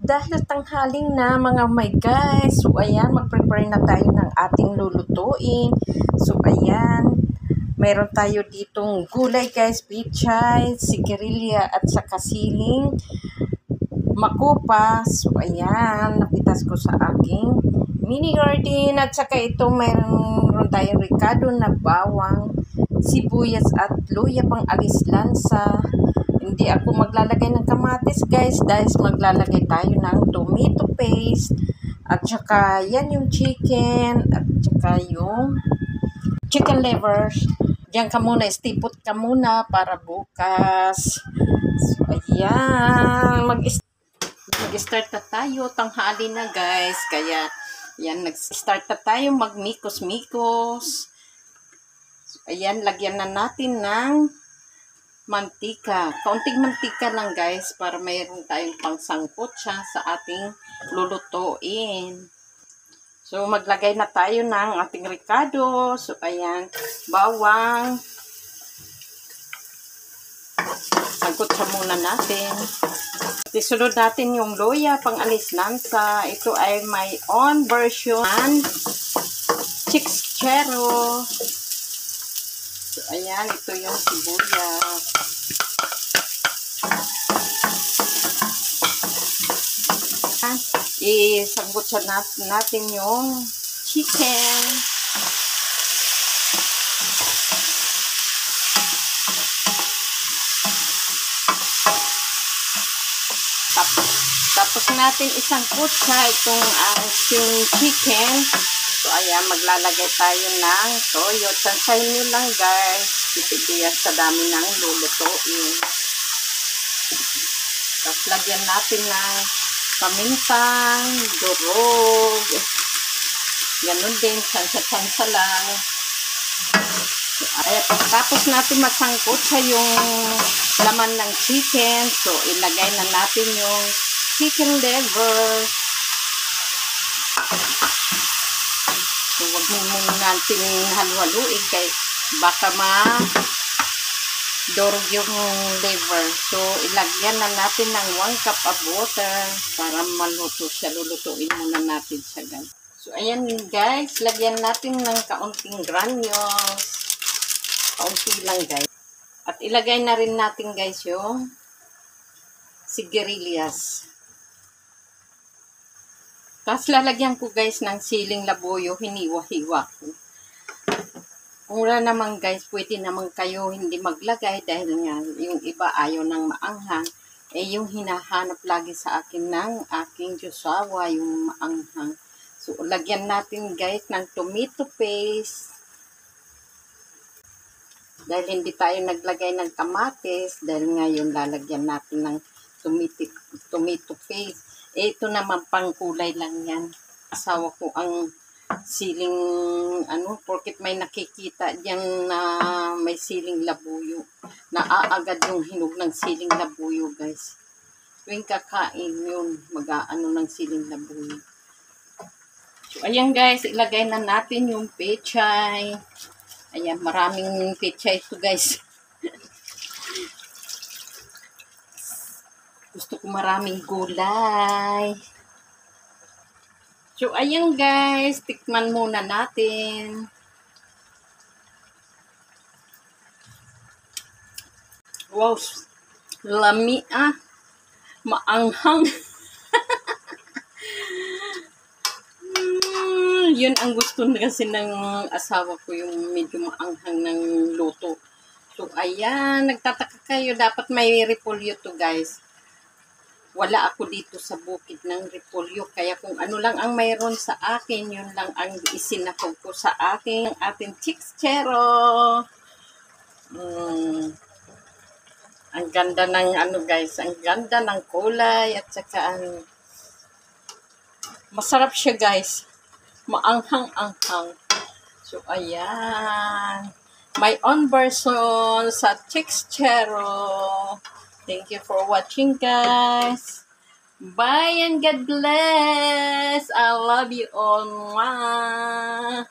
Dahil tanghaling na mga my guys, so ayan, mag-prepare na tayo ng ating lulutuin. So ayan, mayroon tayo ditong gulay guys, pichay, sigirilya at saka siling makupas. So ayan, napitas ko sa aking mini garden at saka ito mayroon tayong ricado na bawang, sibuyas at luya pang alis lansa. Hindi ako maglalagay ng kamatis guys dahil maglalagay tayo ng tomato paste at saka yan yung chicken at saka yung chicken livers. Diyan ka muna, istipot ka muna para bukas. So ayan, mag-start na tayo, tanghali na guys, kaya yan, nag-start na tayo magmikos-mikos. So ayan, lagyan na natin ng mantika. Kaunting mantika lang guys para mayroon tayong pangsangkot siya sa ating lulutuin. So maglagay na tayo ng ating ricado. So ayan, bawang. Sangkot siya muna natin. Isunod natin yung luya pang alis lansa. Ito ay my own version chickchero. So, ayan, ito yung sibuyas. Isanggot siya natin yung chicken. Tapos natin isangkot siya itong yung chicken. So, ayan, maglalagay tayo ng toyo. Tsansahin nyo lang, guys. Titigiyan sa dami ng lulutuin. Tapos, lagyan natin ng pamintang, durog. Ganun din, tsansa-tsansa lang. So, ayan, tapos natin masangkot sa yung laman ng chicken. So, ilagay na natin yung chicken liver. So, huwag muna natin halu-haluin kay baka ma-dorog yung liver. So, ilagyan na natin ng 1 cup of water para maluto siya. Lulutuin muna natin siya guys. So, ayan guys. Lagyan natin ng kaunting granules. Kaunti lang guys. At ilagay na rin natin guys yung sigarilyas. Tapos lalagyan ko guys ng siling labuyo, hiniwa-hiwa ko. Kung wala naman guys, pwede naman kayo hindi maglagay dahil nga yung iba ayaw ng maanghang. Eh yung hinahanap lagi sa akin ng aking Joshua, yung maanghang. So lagyan natin guys ng tomato paste. Dahil hindi tayo naglagay ng kamatis, dahil ngayon lalagyan natin ng tomato paste. Ito naman pangkulay lang yan. Asawa ko ang siling, porket may nakikita diyan na may siling labuyo. Naaagad yung hinog ng siling labuyo, guys. Tuwing kakain yun, mag-aano ng siling labuyo. So, ayan guys, ilagay na natin yung pechay. Ayan, maraming pechay ito, guys. Gusto ko maraming gulay. So, ayan guys. Tikman muna natin. Wow. Lami ah. Maanghang. Yun ang gusto na kasi ng asawa ko. Yung medyo maanghang ng luto. So, ayan. Nagtataka kayo. Dapat may repolyo to guys. Wala ako dito sa bukid ng repolyo. Kaya kung ano lang ang mayroon sa akin, yun lang ang isinakog ko sa akin. Ating chickchero. Ang ganda ng guys. Ang ganda ng kulay. At saka masarap siya guys. Maanghang-anghang. So, ayan. My own version sa chickchero. Thank you for watching, guys. Bye and God bless. I love you all. Mwah.